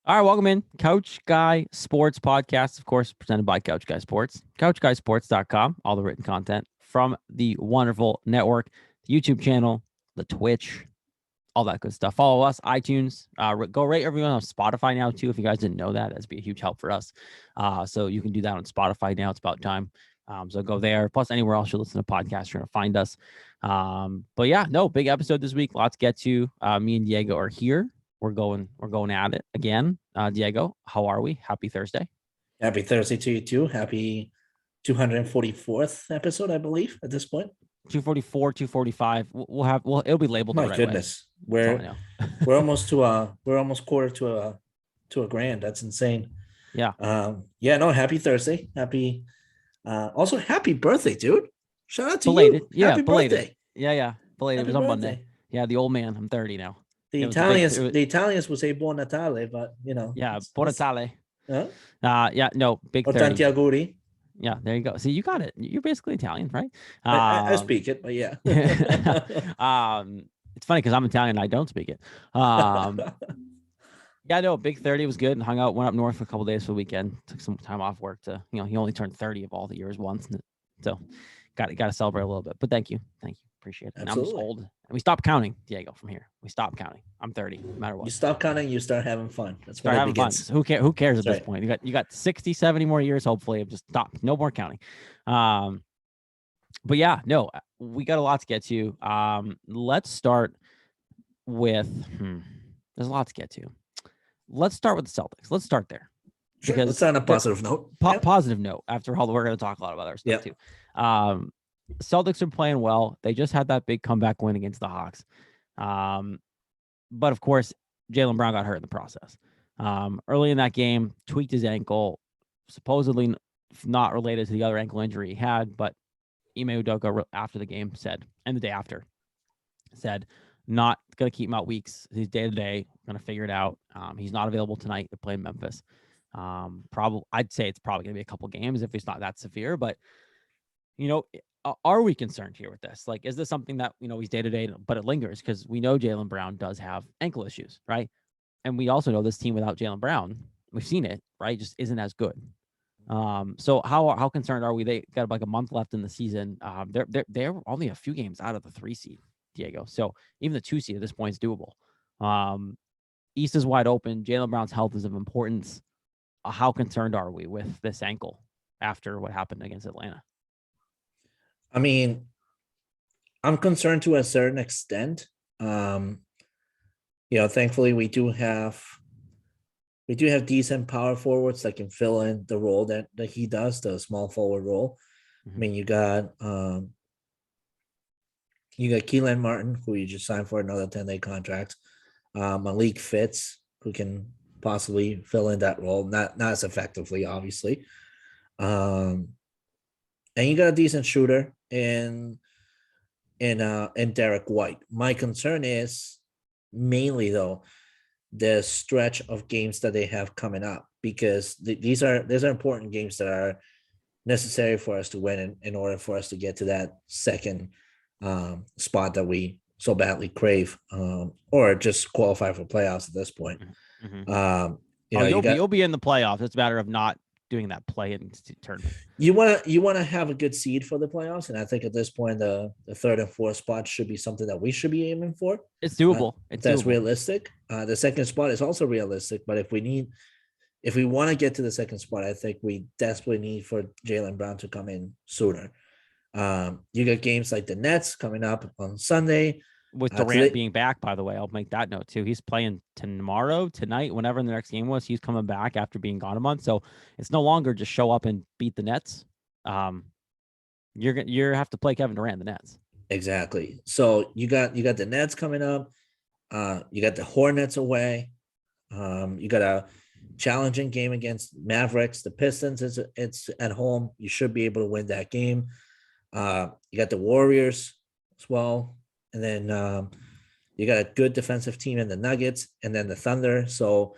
All right, welcome in. Couch Guy Sports Podcast, of course, presented by Couch Guy Sports. CouchGuySports.com, all the written content from the wonderful network, the YouTube channel, the Twitch, all that good stuff. Follow us, iTunes. Go rate everyone on Spotify now, too. If you guys didn't know that, that'd be a huge help for us. So you can do that on Spotify now. It's about time. So go there. Plus, anywhere else you listen to podcasts, you're going to find us. But yeah, no, big episode this week. Lots to get to. Me and Diego are here. We're going at it again. Diego, how are we? Happy Thursday. Happy Thursday to you too. Happy 244th episode, I believe, at this point. 244, 245. It'll be labeled the My right goodness. way. We're almost quarter to a grand. That's insane. Yeah. Happy Thursday. Happy also happy birthday, dude. Shout out to belated. you. Yeah, Happy belated. birthday. Yeah. Belated. It was on Monday. Yeah, the old man. I'm 30 now. The Italians would say Buon Natale, but Yeah, Buon Natale. Huh? Big 30. Tanti auguri. Yeah, there you go. See, you got it. You're basically Italian, right? I speak it, but yeah. It's funny because I'm Italian and I don't speak it. Big 30 was good and hung out, went up north for a couple days for the weekend, took some time off work to, he only turned 30 of all the years once. So got to celebrate a little bit, but thank you. Appreciate it. And I'm just old and we stop counting, Diego, from here. We stop counting. I'm 30, no matter what. You stop counting, you start having fun. That's start having fun. So who cares at this point? You got 60, 70 more years, hopefully. Just stop. No more counting. But yeah, no, we got a lot to get to. Let's start with there's a lot to get to. Let's start with the Celtics. Let's start there. Sure. Because let's on a positive note. Positive note. After all, we're going to talk a lot about other stuff too. Celtics are playing well. They just had that big comeback win against the Hawks. But of course, Jaylen Brown got hurt in the process. Early in that game, tweaked his ankle, supposedly not related to the other ankle injury he had, but Ime Udoka after the game said, and the day after, said, not going to keep him out weeks. He's day-to-day, going to figure it out. He's not available tonight to play in Memphis. I'd say it's probably going to be a couple games if it's not that severe, but are we concerned here with this? Like, is this something that, he's day-to-day, but it lingers because we know Jaylen Brown does have ankle issues, right? And we also know this team without Jaylen Brown, we've seen it, right? Just isn't as good. So how concerned are we? They got like a month left in the season. They're only a few games out of the 3 seed, Diego. So even the 2 seed at this point is doable. East is wide open. Jaylen Brown's health is of importance. How concerned are we with this ankle after what happened against Atlanta? I mean, I'm concerned to a certain extent. Thankfully we do have decent power forwards that can fill in the role that he does, the small forward role. Mm-hmm. I mean, you got Keelan Martin, who you just signed for another 10-day contract. Malik Fitz, who can possibly fill in that role, not as effectively, obviously. And you got a decent shooter in Derek White. My concern is mainly though the stretch of games that they have coming up, because these are important games that are necessary for us to win in order for us to get to that second spot that we so badly crave, or just qualify for playoffs at this point. Mm-hmm. You'll be in the playoffs. It's a matter of not doing that play-in tournament. You want to have a good seed for the playoffs, and I think at this point the 3rd and 4th spot should be something that we should be aiming for. It's doable. That's realistic. The 2nd spot is also realistic, but if we want to get to the 2nd spot, I think we desperately need for Jaylen Brown to come in sooner. You got games like the Nets coming up on Sunday. With Durant being back, by the way, I'll make that note too. He's playing tonight, whenever the next game was. He's coming back after being gone a month, so it's no longer just show up and beat the Nets. You're have to play Kevin Durant the Nets. Exactly. So you got the Nets coming up. You got the Hornets away. You got a challenging game against Mavericks. The Pistons, it's at home. You should be able to win that game. You got the Warriors as well. And then you got a good defensive team in the Nuggets and then the Thunder. So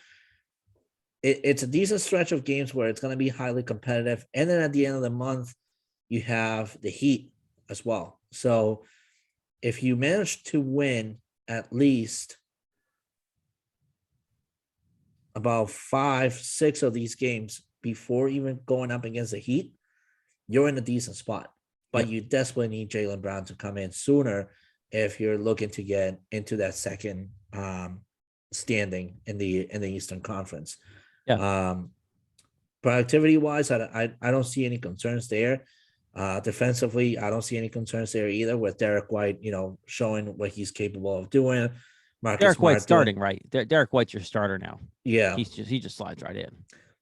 it's a decent stretch of games where it's going to be highly competitive. And then at the end of the month, you have the Heat as well. So if you manage to win at least a about 5-6 of these games before even going up against the Heat, you're in a decent spot. But you desperately need Jaylen Brown to come in sooner if you're looking to get into that second standing in the Eastern Conference. Yeah. Productivity wise, I don't see any concerns there. Defensively, I don't see any concerns there either, with Derek White, showing what he's capable of doing. Marcus Derek White's Smart doing, starting, right? Derek White's your starter now. yeah. He just slides right in.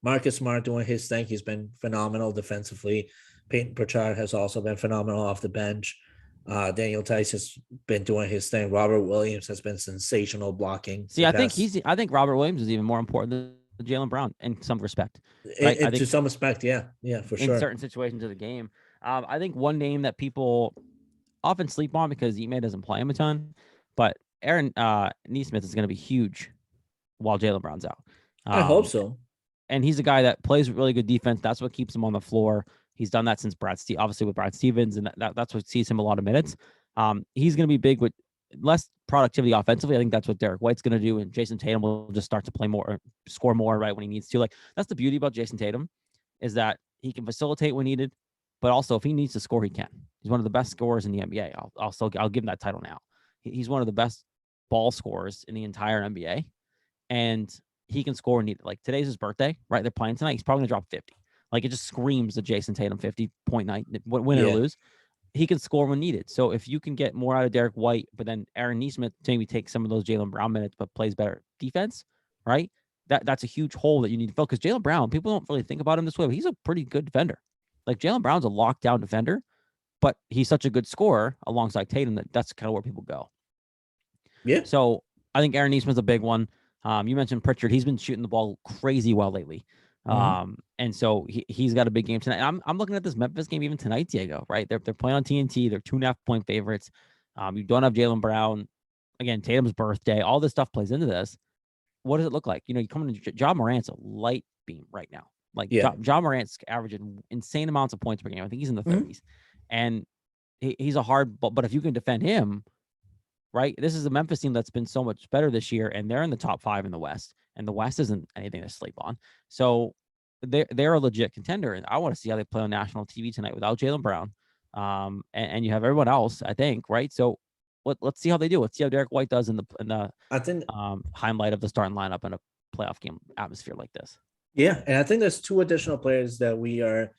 Marcus Smart doing his thing. He's been phenomenal defensively. Peyton Pritchard has also been phenomenal off the bench. Daniel Tice has been doing his thing. Robert Williams has been sensational blocking. See, I think Robert Williams is even more important than Jaylen Brown in some respect. Right? I think to some respect, yeah, for sure. In certain situations of the game. I think one name that people often sleep on because Ime doesn't play him a ton, but Aaron Nesmith is going to be huge while Jaylen Brown's out. I hope so. And he's a guy that plays really good defense. That's what keeps him on the floor. He's done that since obviously with Brad Stevens, and that's what sees him a lot of minutes. He's going to be big with less productivity offensively. I think that's what Derek White's going to do, and Jason Tatum will just start to play more, score more right when he needs to. Like, that's the beauty about Jason Tatum, is that he can facilitate when needed, but also if he needs to score, he can. He's one of the best scorers in the NBA. I'll give him that title now. He's one of the best ball scorers in the entire NBA, and he can score when needed. Like, today's his birthday, right? They're playing tonight. He's probably going to drop 50. Like, it just screams the Jason Tatum 50-point night, win or lose. He can score when needed. So if you can get more out of Derek White, but then Aaron Nesmith maybe takes some of those Jaylen Brown minutes, but plays better defense, right? That's a huge hole that you need to fill, because Jaylen Brown, people don't really think about him this way, but he's a pretty good defender. Like, Jaylen Brown's a lockdown defender, but he's such a good scorer alongside Tatum that's kind of where people go. Yeah. So I think Aaron Nesmith's a big one. You mentioned Pritchard. He's been shooting the ball crazy well lately. And so he's got a big game tonight. I'm looking at this Memphis game even tonight, Diego, right? They're playing on TNT. They're 2.5-point favorites. You don't have Jaylen Brown. Again, Tatum's birthday. All this stuff plays into this. What does it look like? You come into Ja Morant's a light beam right now. Like, Ja Morant's averaging insane amounts of points per game. I think he's in the 30s. And he's a hard, but if you can defend him, right? This is a Memphis team that's been so much better this year, and they're in the top 5 in the West, and the West isn't anything to sleep on. So they're a legit contender, and I want to see how they play on national TV tonight without Jaylen Brown. And you have everyone else, I think, right? So let's see how they do. Let's see how Derek White does in the I think highlight of the starting lineup in a playoff game atmosphere like this. Yeah, and I think there's 2 additional players that we are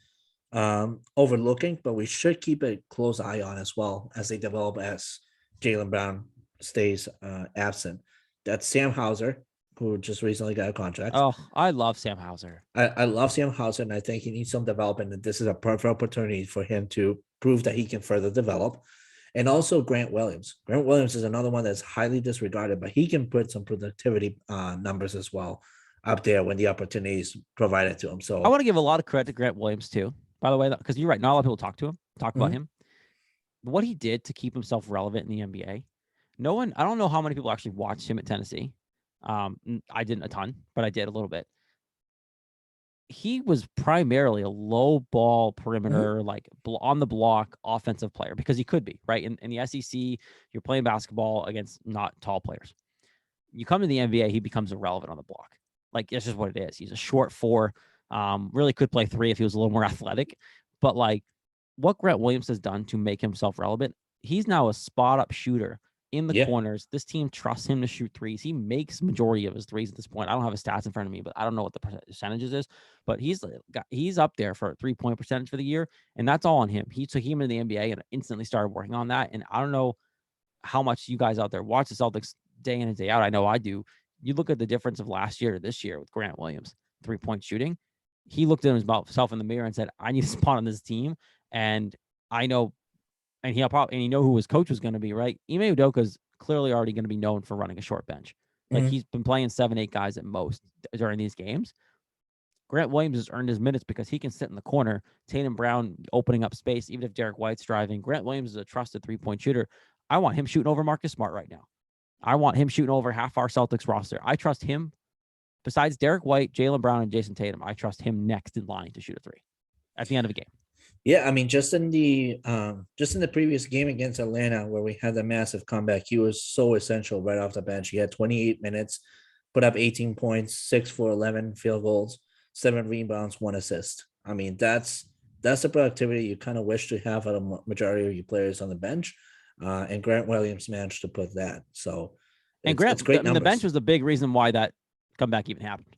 overlooking, but we should keep a close eye on as well as they develop, as Jaylen Brown stays absent. That's Sam Hauser, who just recently got a contract. Oh, I love Sam Hauser. I love Sam Hauser, and I think he needs some development, and this is a perfect opportunity for him to prove that he can further develop. And also Grant Williams. Grant Williams is another one that's highly disregarded, but he can put some productivity numbers as well up there when the opportunity is provided to him. So I want to give a lot of credit to Grant Williams too, by the way, because you're right. Not a lot of people talk about him. What he did to keep himself relevant in the NBA. I don't know how many people actually watched him at Tennessee. I didn't a ton, but I did a little bit. He was primarily a low ball perimeter, like on the block offensive player, because he could be, right? In the SEC, you're playing basketball against not tall players. You come to the NBA, he becomes irrelevant on the block. Like, it's just what it is. He's a short 4, really could play 3 if he was a little more athletic. But like, what Grant Williams has done to make himself relevant, he's now a spot up shooter in the corners. This team trusts him to shoot threes. He makes majority of his threes at this point. I don't have his stats in front of me, but I don't know what the percentages is, but he's up there for 3-point percentage for the year. And that's all on him. He took him into the NBA and instantly started working on that. And I don't know how much you guys out there watch the Celtics day in and day out. I know I do. You look at the difference of last year to this year with Grant Williams, 3-point shooting. He looked at himself in the mirror and said, I need a spot on this team. And I know, and he know who his coach was going to be, right? Ime Udoka's clearly already going to be known for running a short bench. Like, he's been playing 7-8 guys at most during these games. Grant Williams has earned his minutes because he can sit in the corner. Tatum Brown opening up space, even if Derek White's driving. Grant Williams is a trusted 3-point shooter. I want him shooting over Marcus Smart right now. I want him shooting over half our Celtics roster. I trust him. Besides Derek White, Jaylen Brown, and Jason Tatum, I trust him next in line to shoot a 3 at the end of a game. Yeah, I mean, just in the previous game against Atlanta, where we had the massive comeback, he was so essential right off the bench. He had 28 minutes. put up 18 points, 6 for 11 field goals, 7 rebounds, 1 assist. I mean, that's the productivity you kind of wish to have out of majority of your players on the bench. And Grant Williams managed to put that. So And Grant, it's great I mean, the bench numbers. was the big reason why that comeback even happened.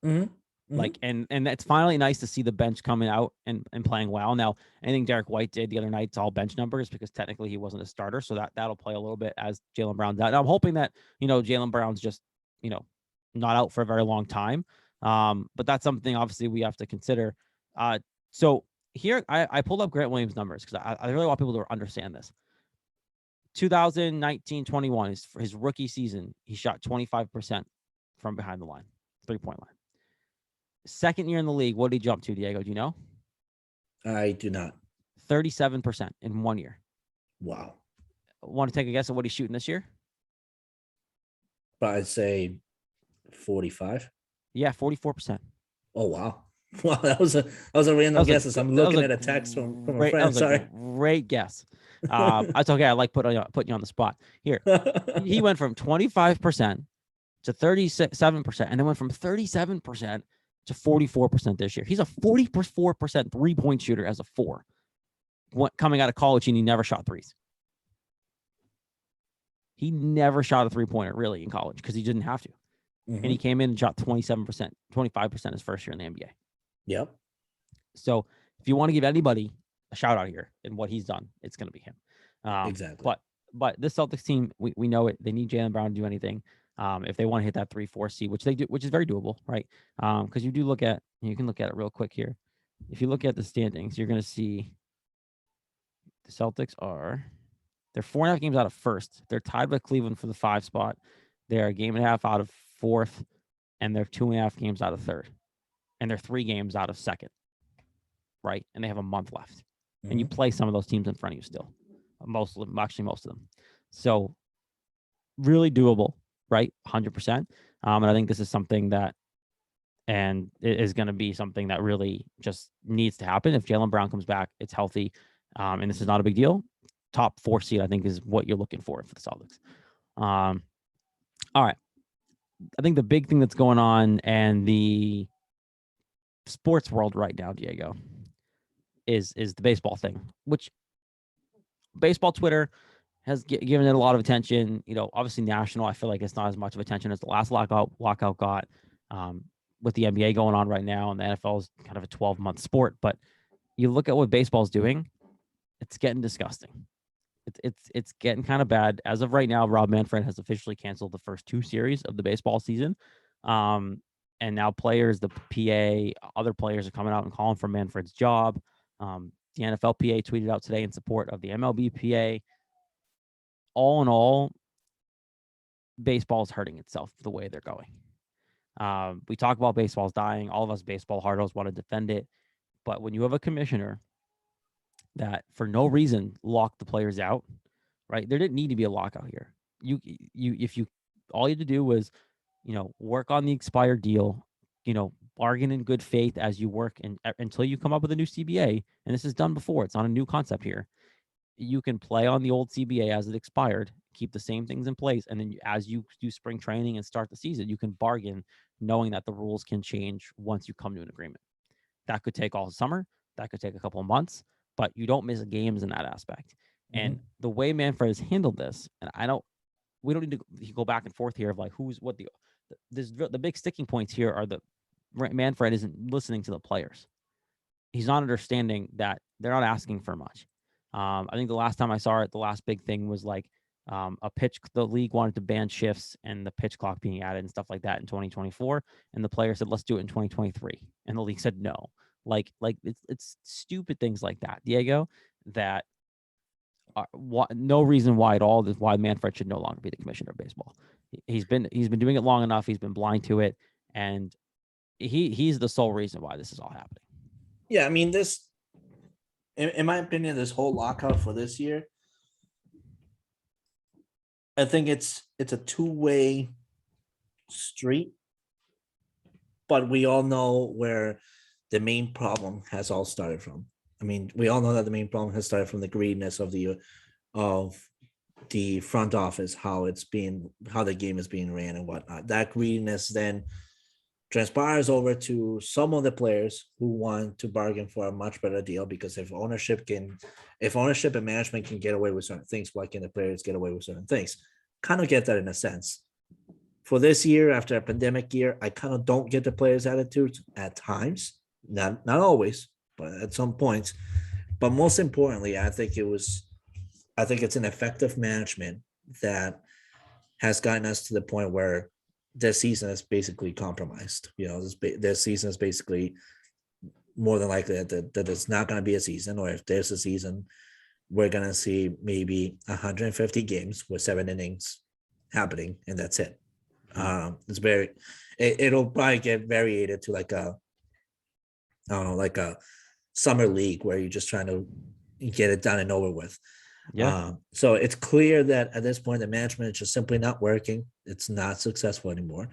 Mm-hmm. Mm-hmm. Like, and it's finally nice to see the bench coming out and playing well. Now, anything Derek White did the other night, it's all bench numbers because technically he wasn't a starter. So that'll play a little bit as Jaylen Brown's out. And I'm hoping that, Jaylen Brown's just, not out for a very long time. But that's something obviously we have to consider. So here I pulled up Grant Williams' numbers because I really want people to understand this. 2019-21 is for his rookie season. He shot 25% from behind the line, 3-point line. Second year in the league, what did he jump to, Diego? Do you know? I do not. 37% in 1 year. Wow. Want to take a guess at what he's shooting this year? But I'd say 45. Yeah, 44%. Oh wow. Wow, that was a random guess. I'm looking at a text from a friend. Sorry. Great guess. That's okay. I like putting you on the spot. Here, he went from 25% to 37%, and then went from 37% to 44% this year. He's a 44% 3-point shooter as a 4. Coming out of college, and he never shot threes. He never shot a 3-pointer really in college because he didn't have to. Mm-hmm. And he came in and shot 27%, 25% his first year in the NBA. Yep. So if you want to give anybody a shout out here in what he's done, it's going to be him. Exactly. But this Celtics team, we know it. They need Jaylen Brown to do anything. If they want to hit that 3-4 seed, which they do, which is very doable, right? Because you can look at it real quick here. If you look at the standings, you're going to see the Celtics they're 4.5 games out of first. They're tied with Cleveland for the 5 spot. They're a game and a half out of fourth, and they're 2.5 games out of third, and they're 3 games out of second, right? And they have a month left, Mm-hmm. and you play some of those teams in front of you still, most of them. So really doable, right? 100%. And I think this is something that, and it is going to be something that really just needs to happen. If Jaylen Brown comes back, it's healthy, and this is not a big deal. Top 4 seed, I think, is what you're looking for the Celtics. All right. I think the big thing that's going on and the sports world right now, Diego, is the baseball thing, which baseball Twitter has given it a lot of attention. Obviously national, I feel like it's not as much of attention as the last lockout got, with the NBA going on right now, and the NFL is kind of a 12-month sport. But you look at what baseball's doing, it's getting disgusting. It's getting kind of bad. As of right now, Rob Manfred has officially canceled the first 2 series of the baseball season. And now players, the PA, other players are coming out and calling for Manfred's job. The NFL PA tweeted out today in support of the MLB PA. All in all, baseball is hurting itself the way they're going. We talk about baseball's dying. All of us baseball hardos want to defend it. But when you have a commissioner that for no reason locked the players out, right? There didn't need to be a lockout here. All you had to do was, work on the expired deal, bargain in good faith as you work and until you come up with a new CBA. And this is done before. It's not a new concept here. You can play on the old CBA as it expired, keep the same things in place. And then as you do spring training and start the season, you can bargain knowing that the rules can change once you come to an agreement. That could take all summer. That could take a couple of months, but you don't miss games in that aspect. Mm-hmm. And the way Manfred has handled this, and we don't need to go back and forth here of like the big sticking points here are Manfred isn't listening to the players. He's not understanding that they're not asking for much. I think the last time I saw it, the last big thing was like the league wanted to ban shifts and the pitch clock being added and stuff like that in 2024. And the player said, let's do it in 2023. And the league said, no, like it's stupid things like that, Diego, that are no reason why at all why Manfred should no longer be the commissioner of baseball. He's been doing it long enough. He's been blind to it. And he's the sole reason why this is all happening. Yeah. I mean, in my opinion, this whole lockout for this year, I think it's a 2-way street, but we all know where the main problem has all started from. I mean, we all know that the main problem has started from the greediness of the front office, how the game is being ran and whatnot. That greediness then transpires over to some of the players who want to bargain for a much better deal, because if ownership and management can get away with certain things, why can the players get away with certain things? Kind of get that in a sense. For this year, after a pandemic year, I kind of don't get the players' attitudes at times. Not always, but at some points. But most importantly, I think it's an effective management that has gotten us to the point where this season is basically compromised. This season is basically more than likely that it's not going to be a season, or if there's a season, we're going to see maybe 150 games with 7 innings happening, and that's it. It'll probably get variated to like a summer league where you're just trying to get it done and over with. Yeah. So it's clear that at this point, the management is just simply not working. It's not successful anymore.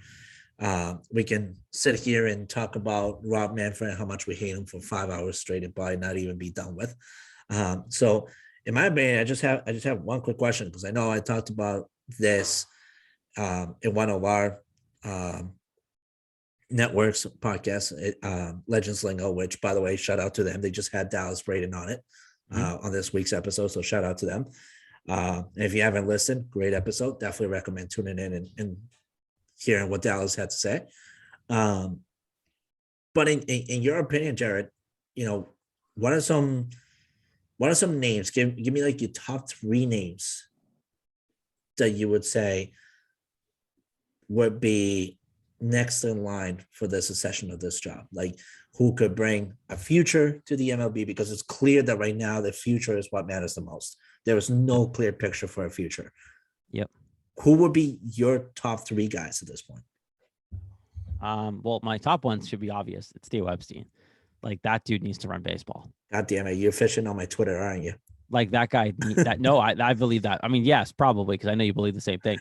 We can sit here and talk about Rob Manfred and how much we hate him for 5 hours straight and probably not even be done with. So in my opinion, I just have one quick question, because I know I talked about this in one of our networks podcasts, Legends Lingo, which, by the way, shout out to them. They just had Dallas rated on it on this week's episode, so shout out to them. And if you haven't listened, great episode. Definitely recommend tuning in and hearing what Dallas had to say. But in your opinion, Jared, what are some names? Give me like your top 3 names that you would say would be next in line for the succession of this job, like who could bring a future to the MLB, because it's clear that right now the future is what matters the most. There is no clear picture for a future. Yep. Who would be your top 3 guys at this point? Well, my top ones should be obvious. It's Theo Epstein. Like, that dude needs to run baseball. God damn it, you're fishing on my Twitter, aren't you? Like, that guy. I believe that. I mean, yes, probably, because I know you believe the same thing.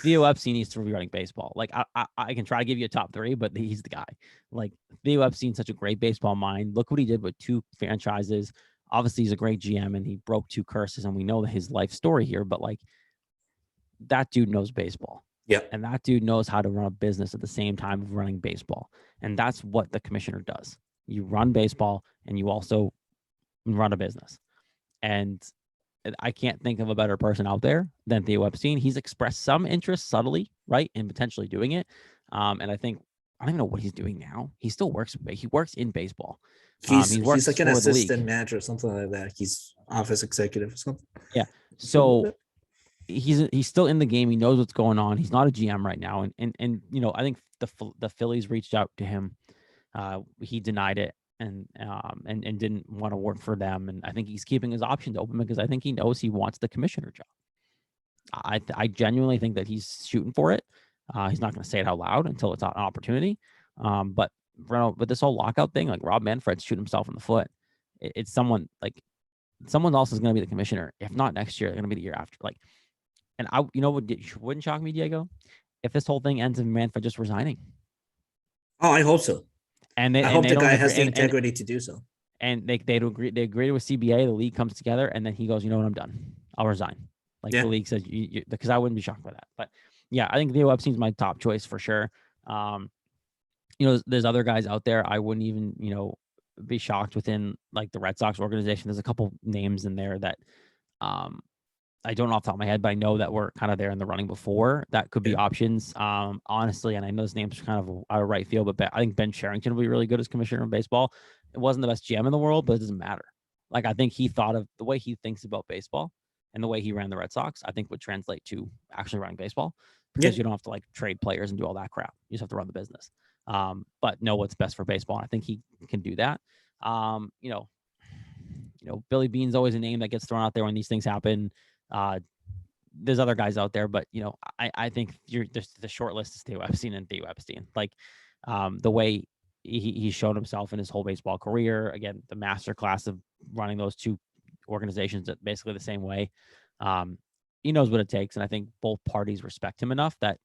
Theo Epstein needs to be running baseball. Like, I can try to give you a top 3, but he's the guy. Like, Theo Epstein's such a great baseball mind. Look what he did with 2 franchises. Obviously, he's a great GM, and he broke 2 curses, and we know his life story here. But like, that dude knows baseball. Yeah. And that dude knows how to run a business at the same time of running baseball. And that's what the commissioner does. You run baseball, and you also run a business. And I can't think of a better person out there than Theo Epstein. He's expressed some interest subtly, right, in potentially doing it. And I don't even know what he's doing now. He still works. He works in baseball. He's like an assistant manager or something like that. He's office executive or something. Yeah. So he's still in the game. He knows what's going on. He's not a GM right now. And I think the Phillies reached out to him. He denied it. And didn't want to work for them. And I think he's keeping his options open because I think he knows he wants the commissioner job. I genuinely think that he's shooting for it. He's not going to say it out loud until it's an opportunity. But with this whole lockout thing, like Rob Manfred's shooting himself in the foot. It's someone else is going to be the commissioner. If not next year, they're going to be the year after. Like, and wouldn't shock me, Diego, if this whole thing ends in Manfred just resigning. Oh, I hope so. And I hope the guy has the integrity to do so. And they agree. They agreed with CBA. The league comes together, and then he goes, "You know what? I'm done. I'll resign." Like the league says, because I wouldn't be shocked by that. But yeah, I think Theo Epstein's my top choice for sure. There's other guys out there. I wouldn't even be shocked within like the Red Sox organization. There's a couple names in there that I don't know off the top of my head, but I know that we're kind of there in the running before. That could be options. Honestly, and I know his name's kind of out of right field, but I think Ben Cherington will be really good as commissioner of baseball. It wasn't the best GM in the world, but it doesn't matter. Like, I think he thought of the way he thinks about baseball and the way he ran the Red Sox, I think would translate to actually running baseball, because you don't have to like trade players and do all that crap. You just have to run the business. But know what's best for baseball. And I think he can do that. Billy Beane's always a name that gets thrown out there when these things happen. There's other guys out there, but I think the short list is Theo Epstein and Theo Epstein. Like, the way he's shown himself in his whole baseball career, again, the master class of running those 2 organizations at basically the same way. He knows what it takes, and I think both parties respect him enough that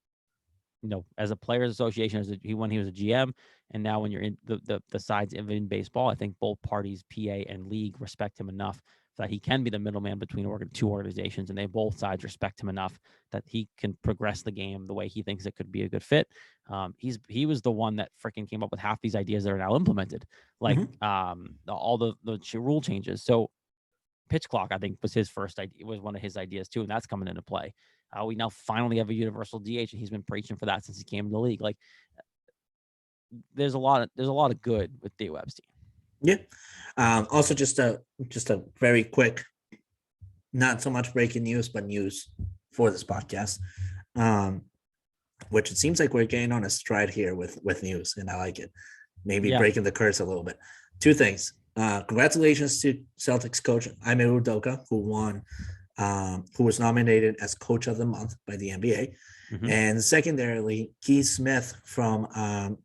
as a players association, when he was a GM, and now when you're in the sides in baseball, I think both parties, PA and league, respect him enough that he can be the middleman between two organizations, and they both sides respect him enough that he can progress the game the way he thinks it could be a good fit. He was the one that freaking came up with half these ideas that are now implemented, like all the rule changes. So pitch clock, I think, was his first idea, was one of his ideas too, and that's coming into play. We now finally have a universal DH, and he's been preaching for that since he came in the league. Like, there's a lot of good with Theo Epstein. Yeah. Also, just a very quick, not so much breaking news, but news for this podcast. Which it seems like we're getting on a stride here with news, and I like it. Maybe breaking the curse a little bit. Two things. Congratulations to Celtics coach Ime Udoka, who was nominated as Coach of the Month by the NBA. And secondarily, Keith Smith from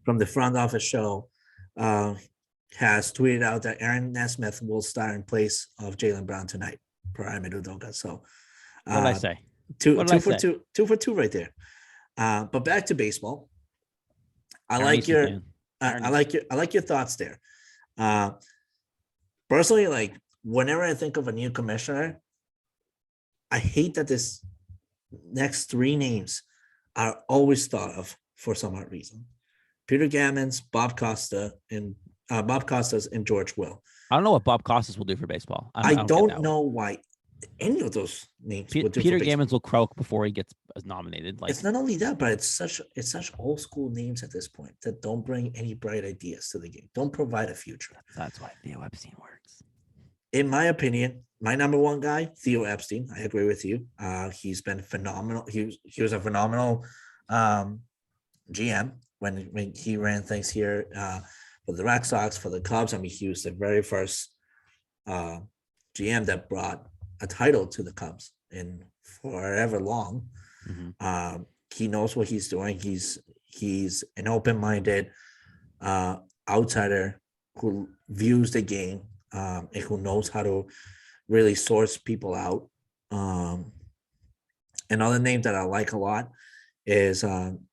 the front office show has tweeted out that Aaron Nesmith will start in place of Jaylen Brown tonight, per Ime Udoka. So what did I say? Two for two right there. But back to baseball. I like your thoughts there. Personally, like, whenever I think of a new commissioner, I hate that this next three names are always thought of for some odd reason. Peter Gammons, Bob Costas, and George Will. I don't know what Bob Costas will do for baseball. I don't know why any of those names. Peter Gammons will croak before he gets nominated. Like, it's not only that, but it's such old school names at this point that don't bring any bright ideas to the game. Don't provide a future. That's why Theo Epstein works. In my opinion, my number one guy, Theo Epstein. I agree with you. He's been phenomenal. He was a phenomenal GM when he ran things here for the Red Sox, for the Cubs. I mean, he was the very first GM that brought a title to the Cubs in forever long. He knows what he's doing. He's an open-minded outsider who views the game and who knows how to really source people out. Another name that I like a lot is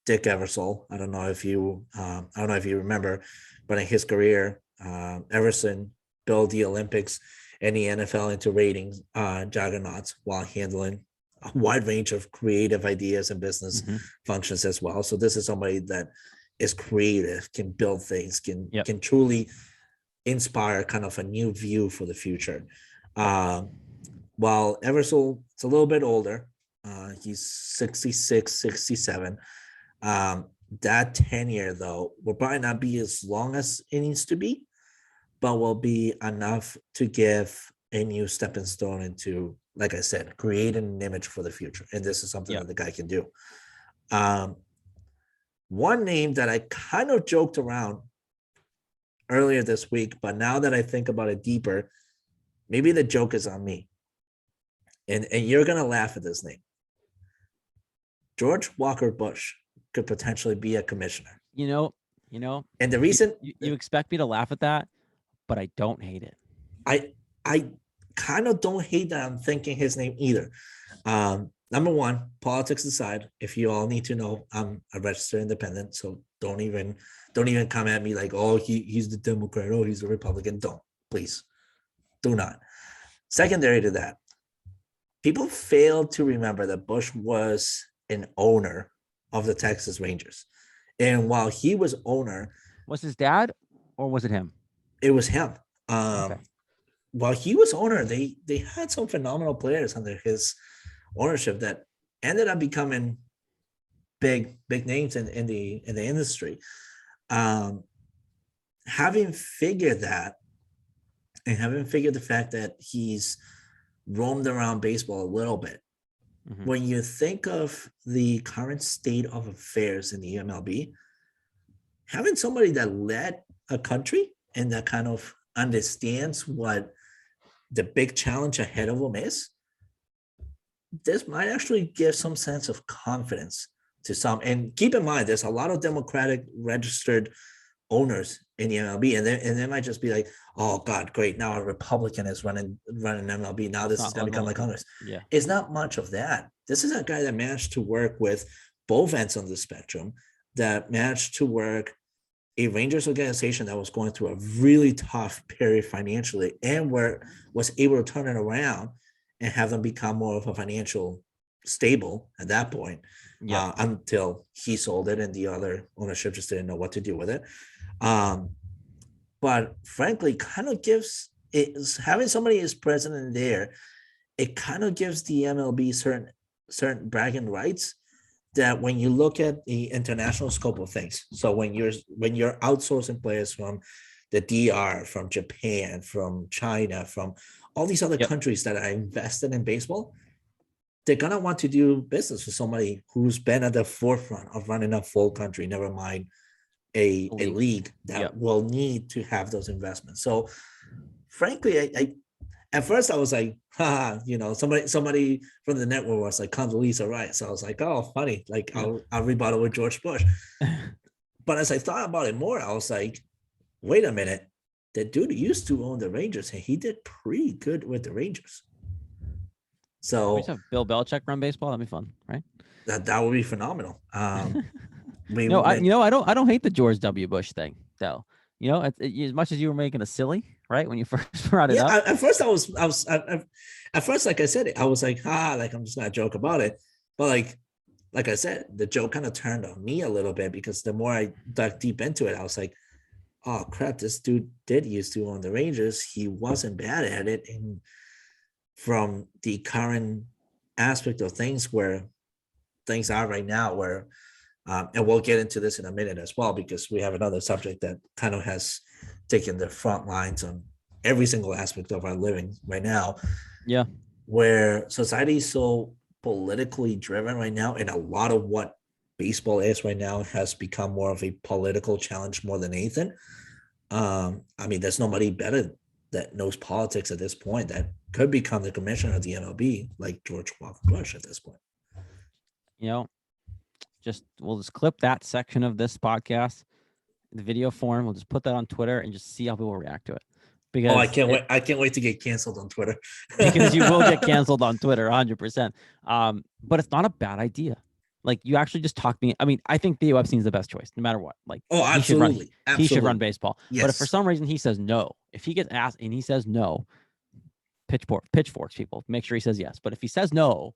Dick Ebersol. I don't know if you remember, but in his career, Everson built the Olympics and the NFL into ratings juggernauts while handling a wide range of creative ideas and business functions as well. So this is somebody that is creative, can build things, can truly inspire kind of a new view for the future. While Ebersol is a little bit older, he's 66, 67. That tenure, though, will probably not be as long as it needs to be, but will be enough to give a new stepping stone into, like I said, create an image for the future. And this is something that the guy can do. One name that I kind of joked around earlier this week, but now that I think about it deeper, maybe the joke is on me. And you're going to laugh at this name. George Walker Bush could potentially be a commissioner. You know, and the reason you expect me to laugh at that, but I don't hate it. I kind of don't hate that I'm thinking his name either. Number one, politics aside, if you all need to know, I'm a registered independent, so don't even come at me like, oh, he's the Democrat, oh, he's a Republican. Don't, please, do not. Secondary to that, people fail to remember that Bush was an owner of the Texas Rangers. And while he was owner... Was his dad or was it him? It was him. While he was owner, they had some phenomenal players under his ownership that ended up becoming big names in the industry. Having figured that, and having figured the fact that he's roamed around baseball a little bit, when you think of the current state of affairs in the MLB, having somebody that led a country and that kind of understands what the big challenge ahead of them is, this might actually give some sense of confidence to some. And keep in mind, there's a lot of Democratic registered owners in the MLB, and they might just be like, oh God, great, now a Republican is running MLB. Now this is going to become like Congress. Yeah. It's not much of that. This is a guy that managed to work with both ends of the spectrum, that managed to work a Rangers organization that was going through a really tough period financially and was able to turn it around and have them become more of a financial stable at that point, until he sold it and the other ownership just didn't know what to do with it. But frankly, kind of gives having somebody as president there, it kind of gives the MLB certain bragging rights that when you look at the international scope of things, so when you're outsourcing players from the DR, from Japan, from China, from all these other countries that are invested in baseball, they're gonna want to do business with somebody who's been at the forefront of running a full country, never mind a league that will need to have those investments. So frankly, I at first I was like, somebody from the network was like, Condoleezza Rice. So I was like, oh, funny. Like I'll rebuttal with George Bush. But as I thought about it more, I was like, wait a minute. The dude used to own the Rangers and he did pretty good with the Rangers. So we just have Bill Belichick run baseball. That'd be fun, right? That would be phenomenal. I don't hate the George W. Bush thing though. As much as you were making a silly, right, when you first brought it up. At first at first, like I said, I was like, like I'm just gonna joke about it. But like I said, the joke kind of turned on me a little bit because the more I dug deep into it, I was like, oh crap, this dude did used to own the Rangers. He wasn't bad at it. And from the current aspect of things where things are right now, where and we'll get into this in a minute as well, because we have another subject that kind of has taken the front lines on every single aspect of our living right now. Yeah. Where society is so politically driven right now, and a lot of what baseball is right now has become more of a political challenge more than anything. I mean, there's nobody better that knows politics at this point that could become the commissioner of the MLB, like George Walker Bush at this point. We'll just clip that section of this podcast, the video form. We'll just put that on Twitter and just see how people react to it. Because I can't wait. I can't wait to get canceled on Twitter. Because you will get canceled on Twitter 100%. But it's not a bad idea. Like, you actually just talked me. I mean, I think Theo Epstein's the best choice, no matter what. Like, absolutely. He should run baseball. Yes. But if for some reason he says no, if he gets asked and he says no, pitchforks people, make sure he says yes. But if he says no,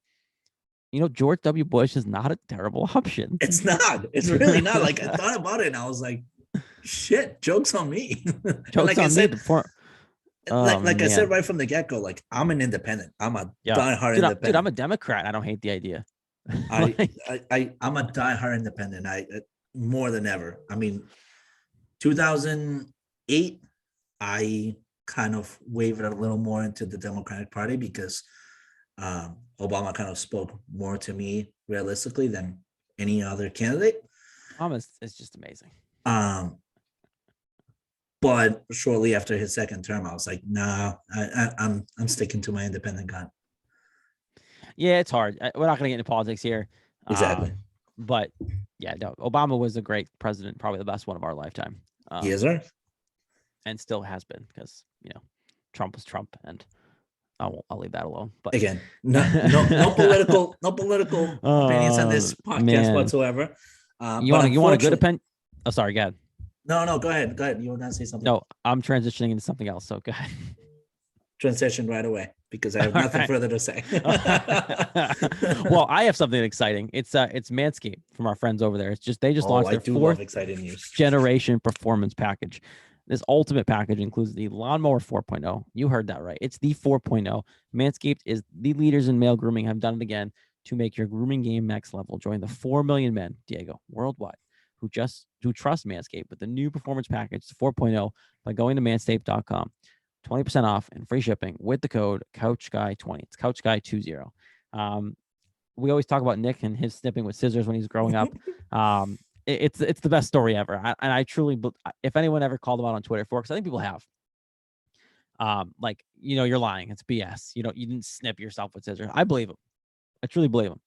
George W. Bush is not a terrible option. It's not. It's really not. Like, I thought about it and I was like, shit, joke's on me. Joke's on me before. I said right from the get-go, like, I'm an independent. I'm a diehard independent. Dude, I'm a Democrat. I don't hate the idea. I'm a diehard independent. I more than ever. I mean, 2008, I kind of wavered a little more into the Democratic Party because Obama kind of spoke more to me realistically than any other candidate. Obama is just amazing. But shortly after his second term, I was like, nah, I'm sticking to my independent gun. Yeah, it's hard. We're not going to get into politics here. Exactly. But yeah, no, Obama was a great president, probably the best one of our lifetime. Yes, sir. And still has been, because, Trump was Trump, and I'll leave that alone. But again, no political opinions on this podcast whatsoever. You want a good opinion? Oh, sorry, go ahead. No, go ahead. You want to say something? No, I'm transitioning into something else. So go ahead. Transition right away, because I have nothing further to say. Well, I have something exciting. It's Manscaped from our friends over there. They just launched their fourth exciting news generation performance package. This ultimate package includes the Lawnmower 4.0. You heard that right. It's the 4.0. Manscaped is the leaders in male grooming, have done it again to make your grooming game next level. Join the 4 million men, Diego, worldwide, who trust Manscaped with the new performance package, the 4.0, by going to manscaped.com. 20% off and free shipping with the code CouchGuy20. It's CouchGuy20. We always talk about Nick and his snipping with scissors when he's growing up. It's the best story ever. I truly, if anyone ever called him out on Twitter for it, because I think people have, you're lying. It's BS. You didn't snip yourself with scissors. I believe him. I truly believe him.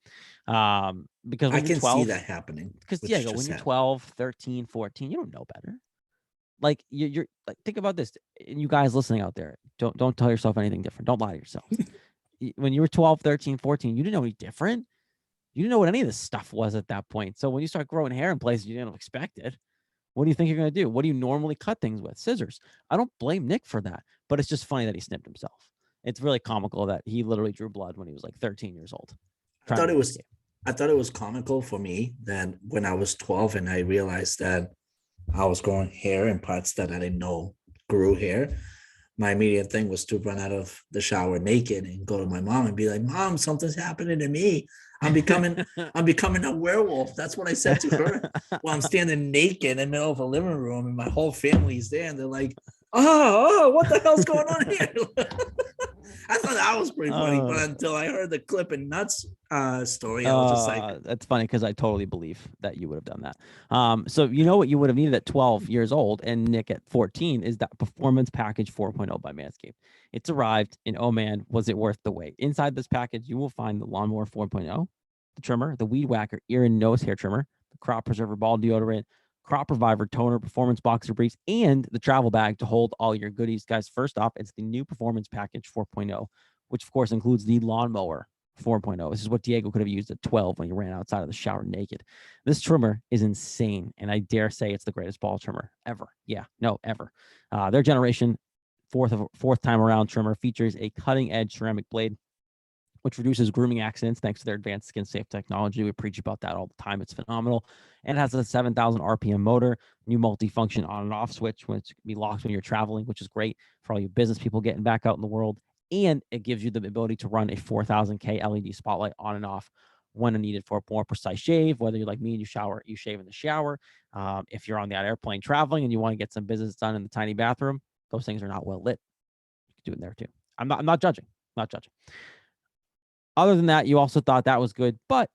Because when I can 12, see that happening. Because Diego, when you're 12, 13, 14, you don't know better. Like, you're like, think about this, and you guys listening out there, don't tell yourself anything different. Don't lie to yourself. When you were 12, 13, 14, you didn't know any different. You didn't know what any of this stuff was at that point. So when you start growing hair in places you didn't expect it, What do you think you're going to do? What do you normally cut things with? Scissors. I don't blame Nick for that, but it's just funny that he snipped himself. It's really comical that he literally drew blood when he was like 13 years old. I thought it was I thought it was comical for me that when I was 12 and I realized that I was growing hair in parts that I didn't know grew hair, my immediate thing was to run out of the shower naked and go to my mom and be like, Mom, something's happening to me. I'm becoming a werewolf. That's what I said to her. Well, I'm standing naked in the middle of a living room and my whole family's there and they're like, oh, what the hell's going on here? I thought that was pretty funny, but until I heard the clip and nuts story, I was just like, that's funny because I totally believe that you would have done that. So you know what you would have needed at 12 years old and Nick at 14 is that Performance Package 4.0 by Manscaped. It's arrived, and oh man, was it worth the wait. Inside this package, you will find the Lawnmower 4.0, the trimmer, the Weed Whacker ear and nose hair trimmer, the Crop Preserver ball deodorant, Crop Reviver toner, Performance Boxer briefs, and the travel bag to hold all your goodies. Guys, first off, it's the new Performance Package 4.0, which of course includes the Lawnmower 4.0. This is what Diego could have used at 12 when he ran outside of the shower naked. This trimmer is insane, and I dare say it's the greatest ball trimmer ever. Yeah, no, ever. Their generation, fourth time around trimmer features a cutting-edge ceramic blade, which reduces grooming accidents thanks to their advanced skin-safe technology. We preach about that all the time. It's phenomenal. And it has a 7,000 RPM motor, new multi-function on and off switch, which can be locked when you're traveling, which is great for all you business people getting back out in the world. And it gives you the ability to run a 4,000K LED spotlight on and off when needed for a more precise shave. Whether you're like me and you shave in the shower. If you're on that airplane traveling and you want to get some business done in the tiny bathroom, those things are not well lit. You can do it there too. I'm not judging. Not judging. Other than that, you also thought that was good, but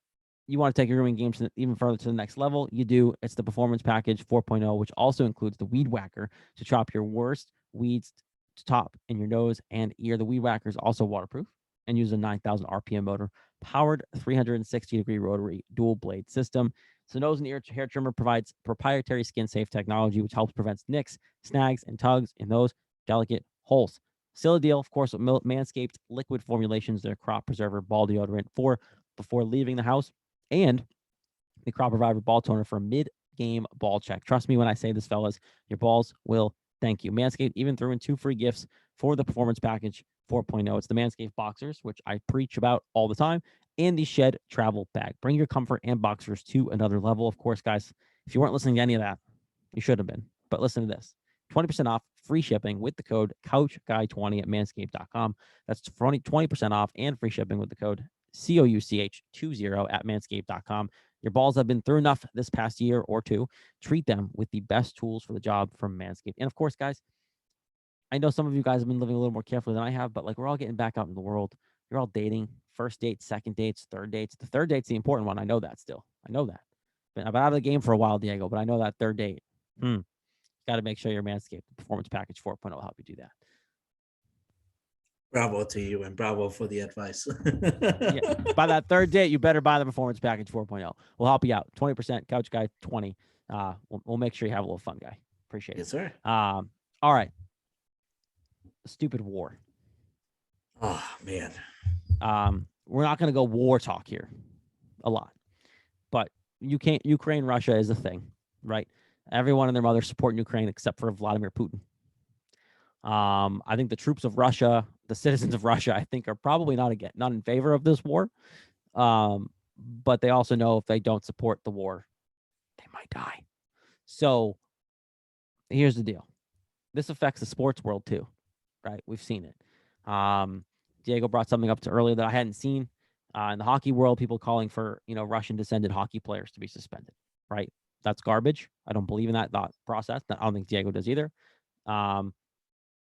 you want to take your grooming game even further to the next level. You do. It's the Performance Package 4.0, which also includes the Weed Whacker to chop your worst weeds to top in your nose and ear. The Weed Whacker is also waterproof and uses a 9,000 RPM motor, powered 360-degree rotary dual blade system. So nose and ear hair trimmer provides proprietary skin-safe technology, which helps prevent nicks, snags, and tugs in those delicate holes. Still a deal, of course, with Manscaped liquid formulations, their crop preserver ball deodorant for before leaving the house, and the Crop Reviver ball toner for mid-game ball check. Trust me when I say this, fellas, your balls will thank you. Manscaped even threw in 2 free gifts for the Performance Package 4.0. It's the Manscaped Boxers, which I preach about all the time, and the Shed Travel Bag. Bring your comfort and boxers to another level. Of course, guys, if you weren't listening to any of that, you should have been. But listen to this. 20% off, free shipping with the code CouchGuy20 at manscaped.com. That's 20% off and free shipping with the code COUCH20 at manscaped.com. Your balls have been through enough this past year or two. Treat them with the best tools for the job from Manscaped. And of course, guys, I know some of you guys have been living a little more carefully than I have, but like we're all getting back out in the world. You're all dating, first dates, second dates, third dates. The third date's the important one. I know that still. I know that. I've been out of the game for a while, Diego, but I know that third date. Got to make sure your Manscaped Performance Package 4.0 will help you do that. Bravo to you and bravo for the advice. Yeah. By that third date, you better buy the Performance Package 4.0. We'll help you out. 20%, Couch Guy 20. We'll make sure you have a little fun, guy. Appreciate it. Yes, sir. All right. Stupid war. Oh, man. We're not going to go war talk here a lot, but Ukraine, Russia is a thing, right? Everyone and their mother support Ukraine except for Vladimir Putin. I think the troops of Russia, the citizens of Russia, I think are probably not in favor of this war. But they also know if they don't support the war, they might die. So here's the deal. This affects the sports world too, right? We've seen it. Diego brought something up to earlier that I hadn't seen. In the hockey world, people calling for, Russian descended hockey players to be suspended, right? That's garbage. I don't believe in that thought process. I don't think Diego does either.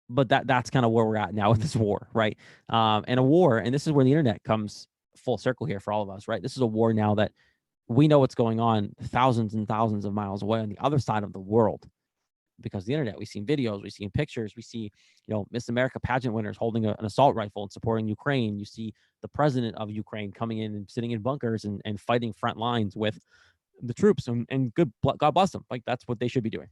But that's kind of where we're at now with this war, right? And a war, and this is where the internet comes full circle here for all of us, right? This is a war now that we know what's going on thousands and thousands of miles away on the other side of the world because of the internet. We've seen videos, we've seen pictures, we see, Miss America pageant winners holding an assault rifle and supporting Ukraine. You see the president of Ukraine coming in and sitting in bunkers and fighting front lines with the troops and good, God bless them. Like that's what they should be doing.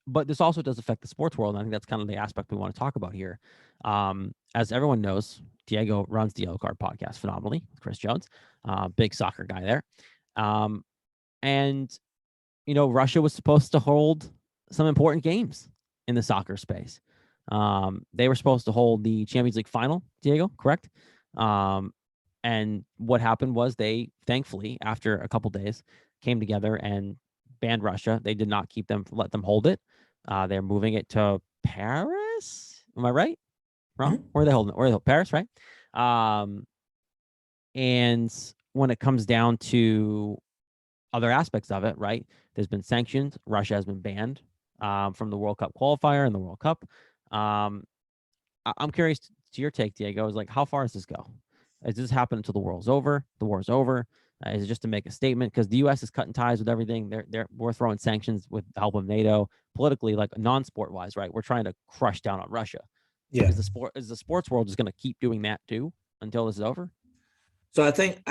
But this also does affect the sports world. And I think that's kind of the aspect we want to talk about here. As everyone knows, Diego runs the Yellow Card podcast phenomenally with Chris Jones, big soccer guy there. And Russia was supposed to hold some important games in the soccer space. They were supposed to hold the Champions League final, Diego, correct? And what happened was they, thankfully, after a couple days, came together and banned Russia. They did not let them hold it. They're moving it to Paris. Am I right? Wrong? Where are they holding it? Where are they? Paris, right? And when it comes down to other aspects of it, right? There's been sanctions. Russia has been banned from the World Cup qualifier and the World Cup. I'm curious to your take, Diego. Is like, how far does this go? Does this happen until the war's over? The war's over. Is it just to make a statement? Because the U.S. is cutting ties with everything. We're throwing sanctions with the help of NATO politically, like non-sport wise, right? We're trying to crush down on Russia. Yeah. Is the sports world just going to keep doing that too until this is over? So I think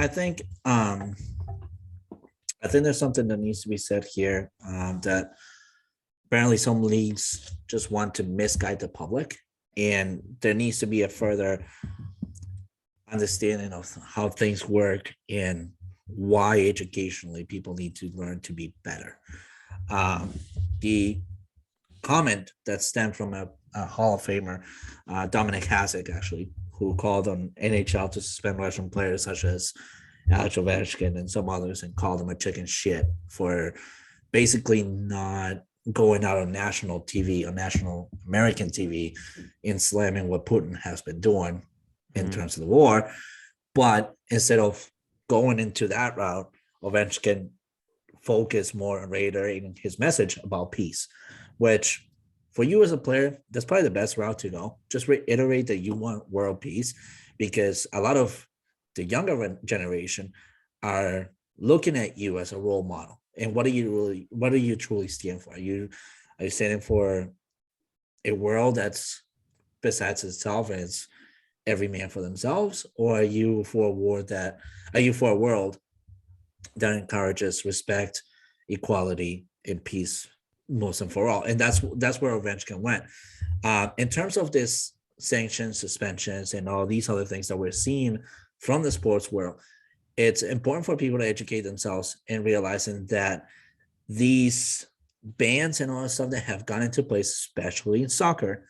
there's something that needs to be said here, that apparently some leagues just want to misguide the public, and there needs to be a further understanding of how things work and why educationally people need to learn to be better. The comment that stemmed from a Hall of Famer, Dominic Hasek, actually, who called on NHL to suspend Russian players such as Alex Ovechkin and some others, and called them a chicken shit for basically not going out on national TV, on national American TV, and slamming what Putin has been doing in terms of the war. But instead of going into that route, Ovechkin focused more on reiterating his message about peace, which for you as a player, that's probably the best route to go. Just reiterate that you want world peace, because a lot of the younger generation are looking at you as a role model. And what are you truly standing for? Are you standing for a world that's besides itself and it's every man for themselves, or are you for a world that encourages respect, equality, and peace most and for all? And that's where Ovechkin went. In terms of this sanctions, suspensions, and all these other things that we're seeing from the sports world, it's important for people to educate themselves and realizing that these bans and all the stuff that have gone into place, especially in soccer,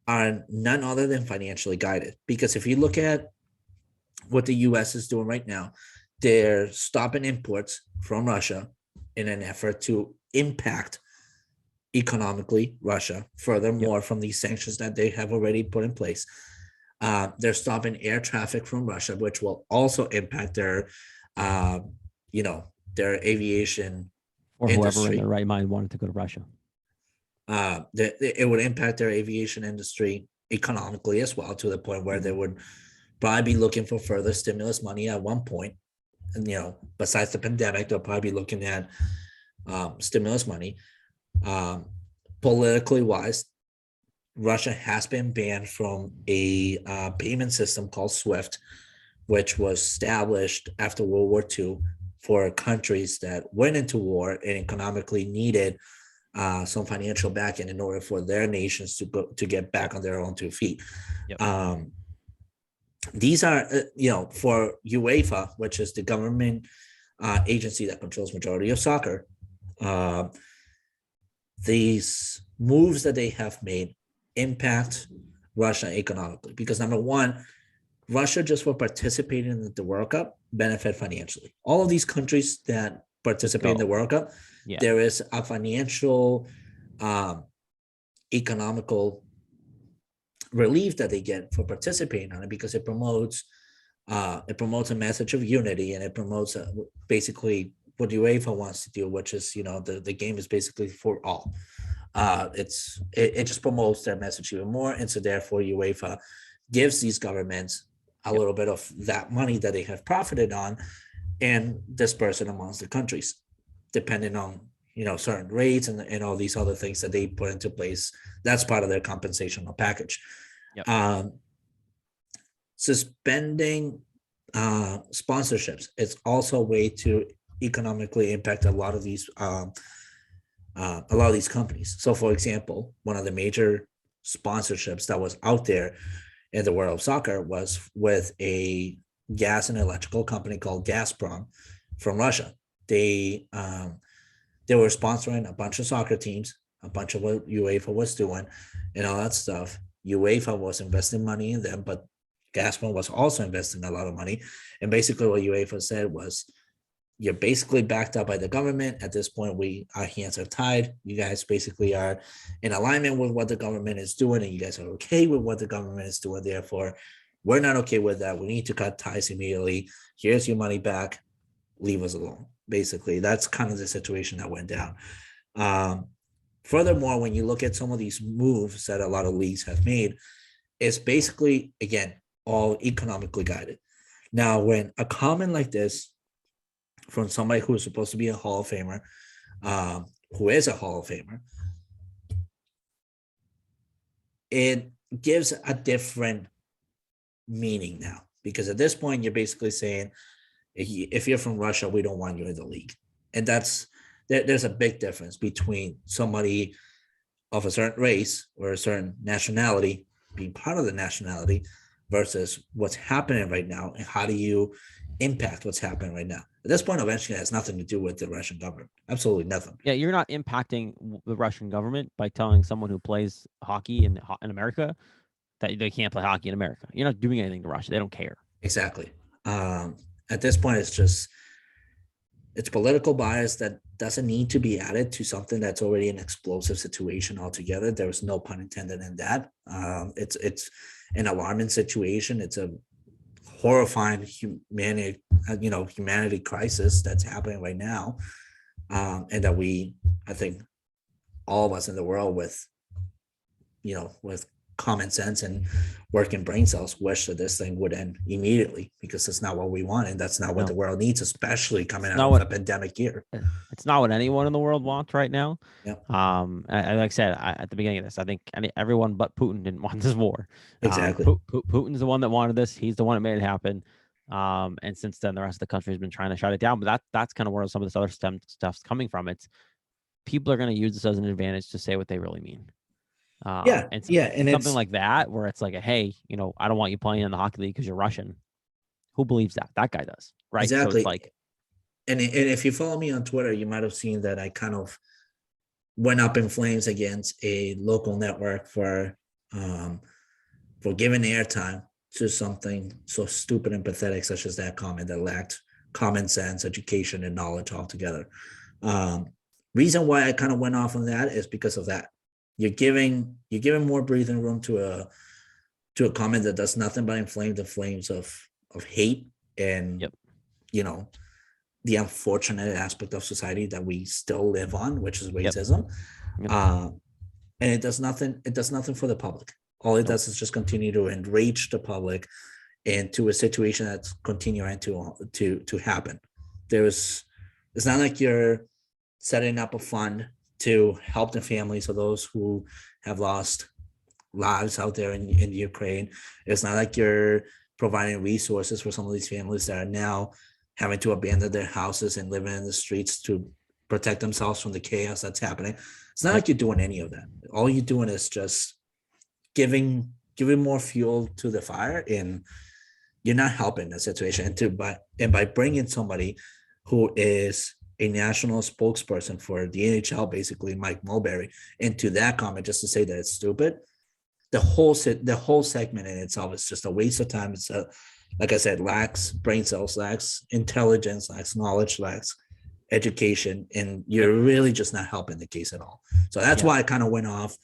are none other than financially guided. Because if you look at what the U.S. is doing right now, they're stopping imports from Russia in an effort to impact economically Russia furthermore from these sanctions that they have already put in place. They're stopping air traffic from Russia, which will also impact their aviation Or industry. Whoever in their right mind wanted to go to Russia. It would impact their aviation industry economically as well, to the point where they would probably be looking for further stimulus money at one point. And, besides the pandemic, they'll probably be looking at stimulus money. Politically wise, Russia has been banned from a payment system called SWIFT, which was established after World War II for countries that went into war and economically needed some financial backing in order for their nations to get back on their own 2 feet. These are, for UEFA, which is the government agency that controls majority of soccer, these moves that they have made impact Russia economically, because number one, Russia, just for participating in the World Cup, benefit financially. All of these countries that participate in the World Cup, there is a financial, economical relief that they get for participating on it, because it promotes a message of unity, and it promotes basically what UEFA wants to do, which is, the game is basically for all. It just promotes their message even more, and so therefore UEFA gives these governments a little bit of that money that they have profited on and disperse it amongst the countries, depending on certain rates and all these other things that they put into place. That's part of their compensational package. Suspending sponsorships, it's also a way to economically impact a lot of these companies. So for example, one of the major sponsorships that was out there in the world of soccer was with a gas and electrical company called Gazprom from Russia. They they were sponsoring a bunch of soccer teams, a bunch of what UEFA was doing, and all that stuff. UEFA was investing money in them, but Gazprom was also investing a lot of money. And basically, what UEFA said was, you're basically backed up by the government. At this point, our hands are tied. You guys basically are in alignment with what the government is doing, and you guys are okay with what the government is doing. Therefore, we're not okay with that. We need to cut ties immediately. Here's your money back. Leave us alone. Basically, that's kind of the situation that went down. Furthermore, when you look at some of these moves that a lot of leagues have made, it's basically, again, all economically guided. Now, when a comment like this from somebody who is supposed to be a Hall of Famer, who is a Hall of Famer, it gives a different meaning now. Because at this point, you're basically saying, if you're from Russia, we don't want you in the league. And there's a big difference between somebody of a certain race or a certain nationality being part of the nationality versus what's happening right now, and how do you impact what's happening right now. At this point, eventually, it has nothing to do with the Russian government. Absolutely nothing. Yeah, you're not impacting the Russian government by telling someone who plays hockey in America that they can't play hockey in America. You're not doing anything to Russia. They don't care. Exactly. At this point, it's political bias that doesn't need to be added to something that's already an explosive situation altogether. There was no pun intended in that. It's an alarming situation. It's a horrifying humanity crisis that's happening right now, and that I think all of us in the world with common sense and working brain cells wish that this thing would end immediately, because that's not what we want, and that's not what the world needs, especially coming out of a pandemic year. It's not what anyone in the world wants right now. Yep. Like I said at the beginning of this, I think everyone but Putin didn't want this war. Exactly. Putin's the one that wanted this. He's the one that made it happen. And since then, the rest of the country has been trying to shut it down. But that's kind of where some of this other stuff's coming from. It's people are going to use this as an advantage to say what they really mean. And something like that, where it's like, hey, I don't want you playing in the hockey league because you're Russian. Who believes that? That guy does, right? Exactly. So it's like, and if you follow me on Twitter, you might have seen that I kind of went up in flames against a local network for giving airtime to something so stupid and pathetic such as that comment that lacked common sense, education, and knowledge altogether. Reason why I kind of went off on that is because of that. You're giving more breathing room to a comment that does nothing but inflame the flames of hate and the unfortunate aspect of society that we still live on, which is racism. And it does nothing for the public. All it does is just continue to enrage the public into a situation that's continuing to happen. It's not like you're setting up a fund to help the families of those who have lost lives out there in Ukraine. It's not like you're providing resources for some of these families that are now having to abandon their houses and living in the streets to protect themselves from the chaos that's happening. It's not like you're doing any of that. All you're doing is just giving more fuel to the fire, and you're not helping the situation. And by bringing somebody who is a national spokesperson for the NHL, basically Mike Mulberry, into that comment just to say that it's stupid, the whole segment in itself is just a waste of time. It's like I said, lacks brain cells, lacks intelligence, lacks knowledge, lacks education, and you're really just not helping the case at all. So that's why I kind of went off.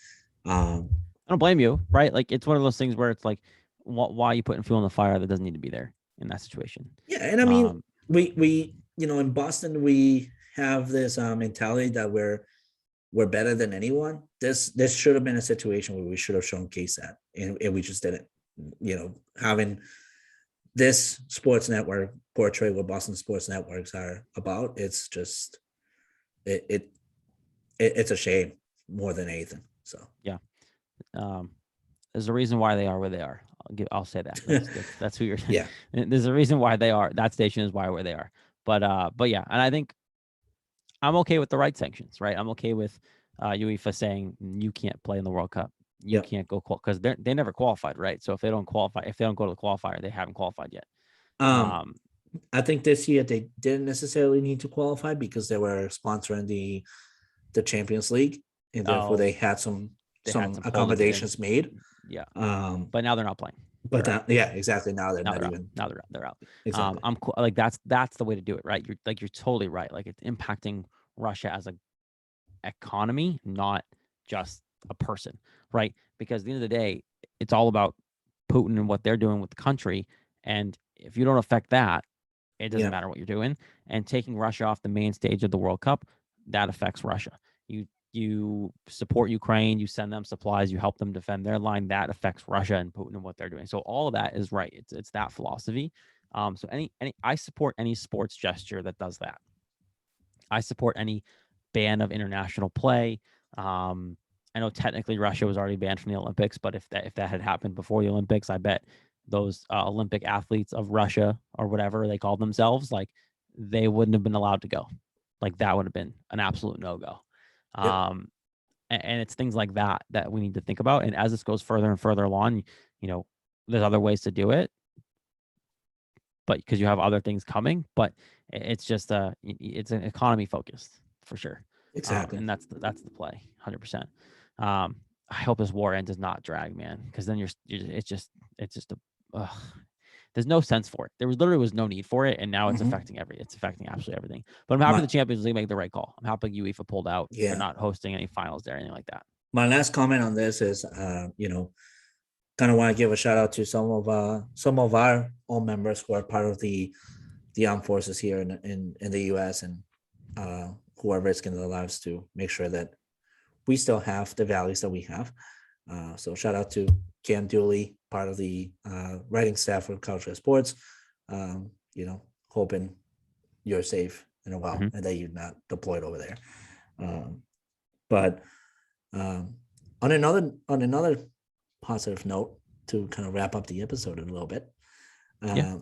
I don't blame you, right? Like, it's one of those things where it's like, why are you putting fuel on the fire that doesn't need to be there in that situation? Yeah, and I mean, we in Boston, we have this mentality that we're better than anyone. This should have been a situation where we should have showcased that, and we just didn't. Having this sports network portray what Boston sports networks are about, it's just it's a shame more than anything. So yeah, there's a reason why they are where they are. I'll say that. That's who you're. Yeah. There's a reason why they are. That station is where they are. But yeah, and I think I'm okay with the right sanctions, right? I'm okay with UEFA saying you can't play in the World Cup. You can't go because they never qualified, right? So if they don't qualify, if they don't go to the qualifier, they haven't qualified yet. I think this year they didn't necessarily need to qualify because they were sponsoring the Champions League, and therefore Oh, they had some they had some pull accommodations made. Yeah, Um, but now they're not playing. but that, yeah, exactly. Now they're Now not they're out. even Now they're out. exactly. I'm cool. Like that's the way to do it, right? You're totally right. Like it's impacting Russia as a economy, not just a person, right? Because at the end of the day, it's all about Putin and what they're doing with the country. And if you don't affect that, it doesn't Yeah, matter what you're doing. And taking Russia off the main stage of the World Cup, that affects Russia. You support Ukraine, you send them supplies, you help them defend their line. That affects Russia and Putin and what they're doing. So all of that is right. It's that philosophy. So any I support any sports gesture that does that. I support any ban of international play. I know technically Russia was already banned from the Olympics, but if that had happened before the Olympics, I bet those Olympic athletes of Russia or whatever they called themselves, like they wouldn't have been allowed to go. Like that would have been an absolute no go. yep, And it's things like that that we need to think about. And as this goes further and further along, there's other ways to do it, but because you have other things coming, but it's just it's an economy focused for sure. exactly. And that's the play, 100%. I hope this war end does not drag, man, because then it's just a there's no sense for it. There was no need for it, and now it's Mhm. affecting absolutely everything. But I'm happy My the Champions League make the right call. I'm happy UEFA pulled out. They're yeah, not hosting any finals there, anything like that. my last comment on this is, kind of want to give a shout out to some of our own members who are part of the armed forces here in the U.S. and who are risking their lives to make sure that we still have the values that we have. So shout out to Cam Dooley, part of the writing staff for Culture Sports. Hoping you're safe and well, Mm-hmm. and that you're not deployed over there. But on another positive note, to kind of wrap up the episode a little bit, Yeah.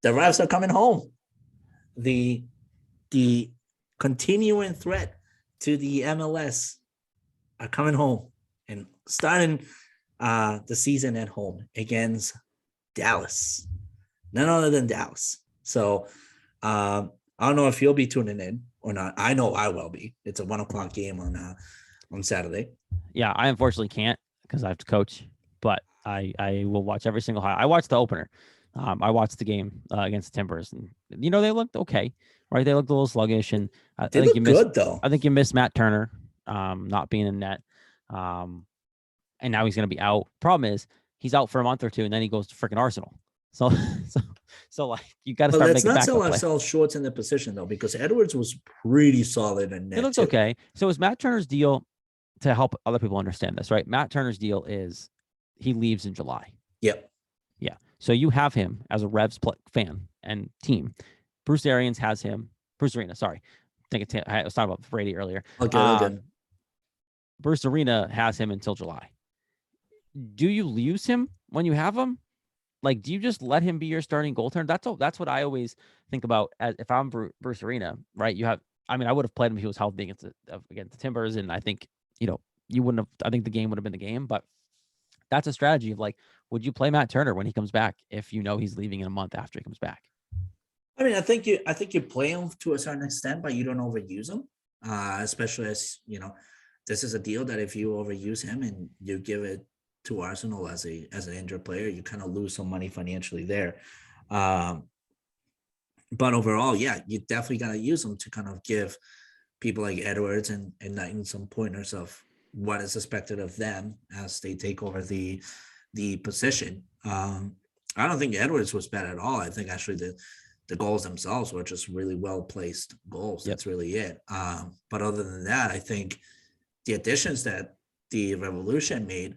the Ravs are coming home. The continuing threat to the MLS are coming home and starting the season at home against Dallas, none other than Dallas. So I don't know if you'll be tuning in or not. I know I will be. It's a 1:00 game on Saturday. Yeah, I unfortunately can't because I have to coach, but I will watch every single highlight. I watched the opener. I watched the game against the Timbers, and they looked okay, right? They looked a little sluggish, and I They think look you missed. good though. I think you missed Matt Turner, not being in net, and now he's going to be out. Problem is, he's out for a month or two, and then he goes to freaking Arsenal. So, so, like you got to Well, start let's making not sell backup play. ourselves short in the position though, because Edwards was pretty solid in He net looks too. okay. So is Matt Turner's deal, to help other people understand this, right? Matt Turner's deal is he leaves in July. Yep. Yeah. So you have him as a Revs fan and team. Bruce Arians has him. Bruce Arena, sorry. I was talking about Brady earlier. Okay. Bruce Arena has him until July. Do you lose him when you have him? Like, do you just let him be your starting goaltender? That's what I always think about as if I'm Bruce Arena, right? I would have played him if he was healthy against the Timbers, and I think you wouldn't have. I think the game would have been the game, but that's a strategy of like, would you play Matt Turner when he comes back if you know he's leaving in a month after he comes back? I mean, I think you play him to a certain extent, but you don't overuse him. Especially as this is a deal that if you overuse him and you give it to Arsenal as an injured player, you kind of lose some money financially there. But overall, yeah, you definitely got to use them to kind of give people like Edwards and Knighton some pointers of what is expected of them as they take over the position. I don't think Edwards was bad at all. I think actually the goals themselves were just really well placed goals. Yep. That's really it. But other than that, I think the additions that the Revolution made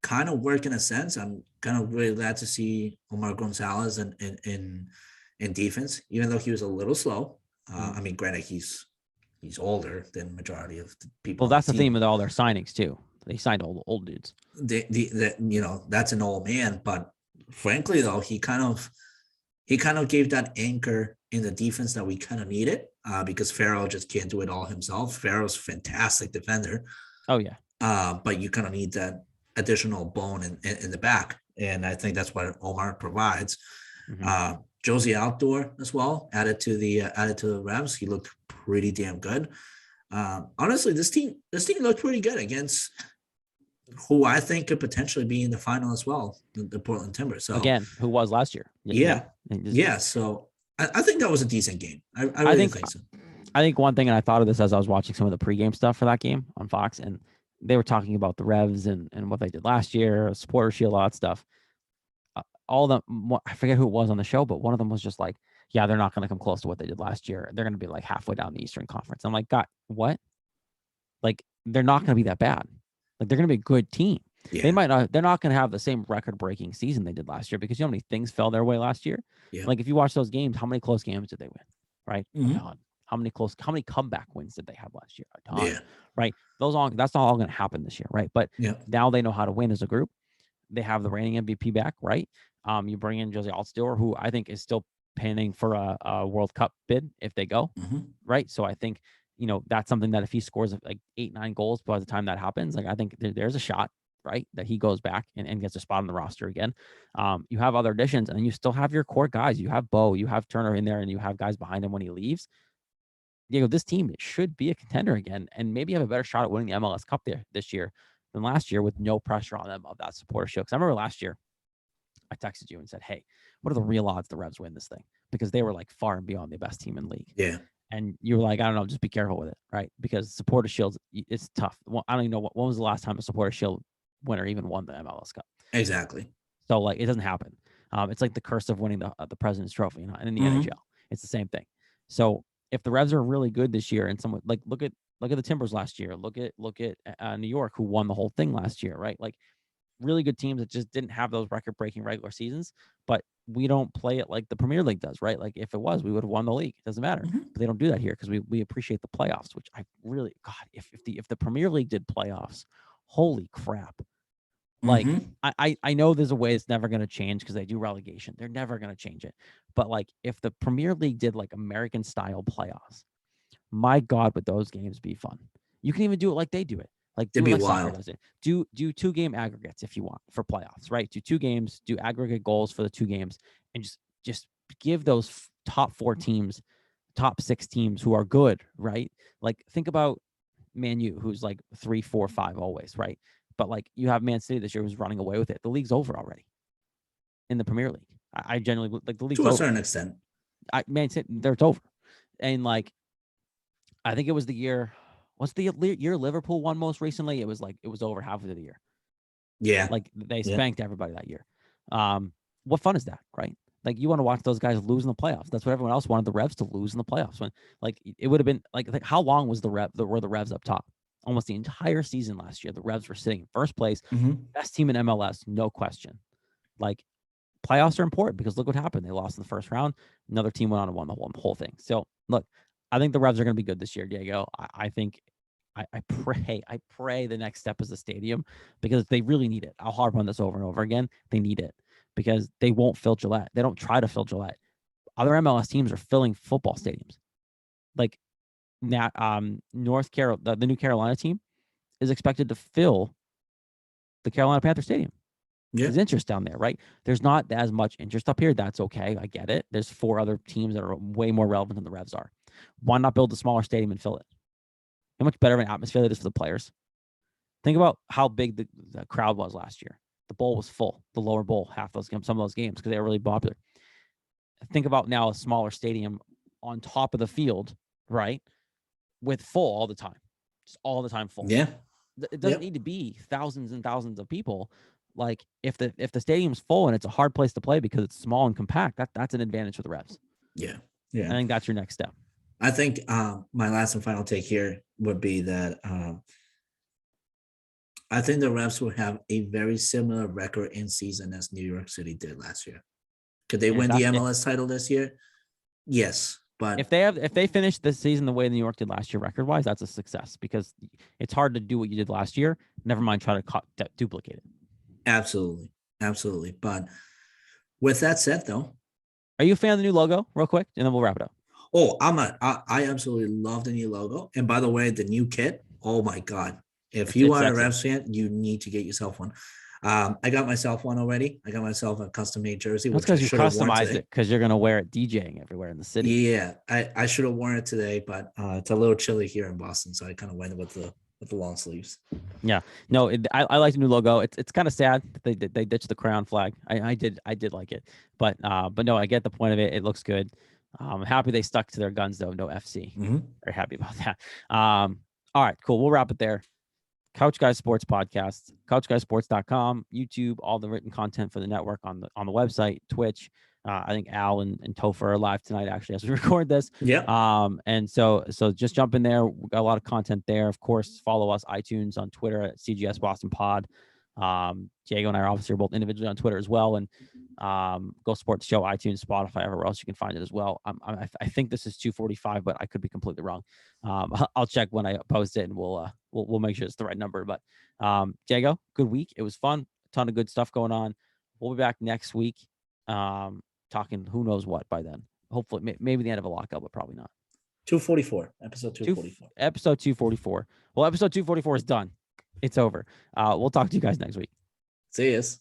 kind of work in a sense. I'm kind of really glad to see Omar Gonzalez in defense, even though he was a little slow. I mean, granted, he's older than majority of the people. Well, that's the theme with all their signings too. They signed old dudes. That's an old man, but frankly, though, he kind of gave that anchor in the defense that we kind of needed, because Farrell just can't do it all himself. Farrell's a fantastic defender. Oh yeah. But you kind of need that additional bone in the back, and I think that's what Omar provides. Josie Outdoor as well, added to the Revs. He looked pretty damn good. Honestly, this team looked pretty good against who I think could potentially be in the final as well, the Portland Timbers. So again, who was last year? Yeah. So I think that was a decent game. I really think so. I think one thing, and I thought of this as I was watching some of the pregame stuff for that game on Fox, and they were talking about the Revs and what they did last year, supporter shield, all that stuff. All of them, I forget who it was on the show, but one of them was just like, yeah, they're not going to come close to what they did last year. They're going to be like halfway down the Eastern Conference. I'm like, God, what? Like, they're not going to be that bad. Like, they're going to be a good team. Yeah. They're not going to have the same record-breaking season they did last year, because you know how many things fell their way last year? Yeah. Like, if you watch those games, how many close games did they win? Right? Mm-hmm. A ton. How many comeback wins did they have last year? A ton. Yeah. Right? That's not all going to happen this year, right? But now they know how to win as a group. They have the reigning MVP back, right? You bring in Josie Altidore, who I think is still pinning for a World Cup bid if they go, right? So I think, that's something that if he scores like 8-9 goals by the time that happens, like I think there's a shot, right, that he goes back and gets a spot on the roster again. You have other additions, and you still have your core guys. You have Bo, you have Turner in there, and you have guys behind him when he leaves. This team should be a contender again, and maybe have a better shot at winning the MLS Cup this year than last year, with no pressure on them of that supporter show. Because I remember last year, I texted you and said, hey, what are the real odds the Revs win this thing? Because they were like far and beyond the best team in league. Yeah. And you were like, I don't know, just be careful with it, right? Because supporter shields, it's tough. Well, I don't even know when was the last time a supporter shield winner even won the MLS Cup. Exactly. So like, it doesn't happen. It's like the curse of winning the President's Trophy, in the NHL. It's the same thing. So if the Revs are really good this year, and someone like look at the Timbers last year, look at New York, who won the whole thing last year, right? Like, really good teams that just didn't have those record-breaking regular seasons, but we don't play it like the Premier League does, right? Like, if it was, we would have won the league. It doesn't matter. But they don't do that here, because we appreciate the playoffs, which I really, God, if the Premier League did playoffs, holy crap. Like, I know there's a way it's never going to change, because they do relegation. They're never going to change it. But like, if the Premier League did like American style playoffs, my God, would those games be fun. You can even do it like they do it. Like, do it like soccer does it. Do 2-game aggregates if you want for playoffs, right? Do 2 games, do aggregate goals for the 2 games, and just give those top 4 teams, top 6 teams who are good, right? Like, think about Man U, who's like 3, 4, 5 always, right? But like, you have Man City this year who's running away with it. The league's over already in the Premier League. I generally like the league's to a over. certain extent. Man City, it's over, and like, I think it was the year. What's the year Liverpool won most recently? It was over half of the year. Yeah. Like, they spanked everybody that year. What fun is that, right? Like, you want to watch those guys lose in the playoffs. That's what everyone else wanted the Revs to lose in the playoffs. When, like, it would have been like how long was were the Revs up top? Almost the entire season last year, the Revs were sitting in first place, best team in MLS, no question. Like, playoffs are important, because look what happened. They lost in the first round. Another team went on and won the whole thing. So look, I think the Revs are going to be good this year, Diego. I think, I pray the next step is the stadium, because they really need it. I'll harp on this over and over again. They need it, because they won't fill Gillette. They don't try to fill Gillette. Other MLS teams are filling football stadiums. Like, now, North Carolina, the new Carolina team is expected to fill the Carolina Panther Stadium. Yeah. There's interest down there, right? There's not as much interest up here. That's okay. I get it. There's 4 other teams that are way more relevant than the Revs are. Why not build a smaller stadium and fill it? How much better of an atmosphere that is for the players? Think about how big the crowd was last year. The bowl was full. The lower bowl, some of those games, because they were really popular. Think about now a smaller stadium on top of the field, right? With full all the time. Just all the time full. Yeah. It doesn't need to be thousands and thousands of people. Like, if the stadium's full and it's a hard place to play because it's small and compact, that's an advantage for the Revs. Yeah. Yeah. I think that's your next step. I think my last and final take here would be that I think the Revs will have a very similar record in season as New York City did last year. Could they win the MLS title this year? Yes, but if they finish the season the way New York did last year, record-wise, that's a success, because it's hard to do what you did last year. Never mind try to duplicate it. Absolutely, absolutely. But with that said, though, are you a fan of the new logo? Real quick, and then we'll wrap it up. Oh, I absolutely love the new logo. And by the way, the new kit, oh my God. If you are a Revs fan, you need to get yourself one. I got myself one already. I got myself a custom made jersey, That's which I because you should have worn customized today. it because you're gonna wear it DJing everywhere in the city. Yeah, I should have worn it today, but it's a little chilly here in Boston, so I kind of went with the long sleeves. Yeah, no, I like the new logo. It's kind of sad that they ditched the crown flag. I did like it, but no, I get the point of it. It looks good. I'm happy they stuck to their guns though. No FC. Mm-hmm. Very happy about that. All right, cool. We'll wrap it there. Couch Guys Sports Podcast, couchguysports.com, YouTube, all the written content for the network on the website, Twitch. I think Al and Topher are live tonight, actually, as we record this. Yeah. And so just jump in there. We've got a lot of content there. Of course, follow us, iTunes, on Twitter at CGS Boston Pod. Diego and I are obviously both individually on Twitter as well. And Go Sports Show, iTunes, Spotify, everywhere else you can find it as well. I think this is 245, but I could be completely wrong. I'll check when I post it, and we'll make sure it's the right number. But Diego, good week. It was fun. A ton of good stuff going on. We'll be back next week, talking who knows what by then. Hopefully, maybe the end of a lockout, but probably not. 244, episode 244. Episode 244. Well, episode 244 is done. It's over. We'll talk to you guys next week. See yous.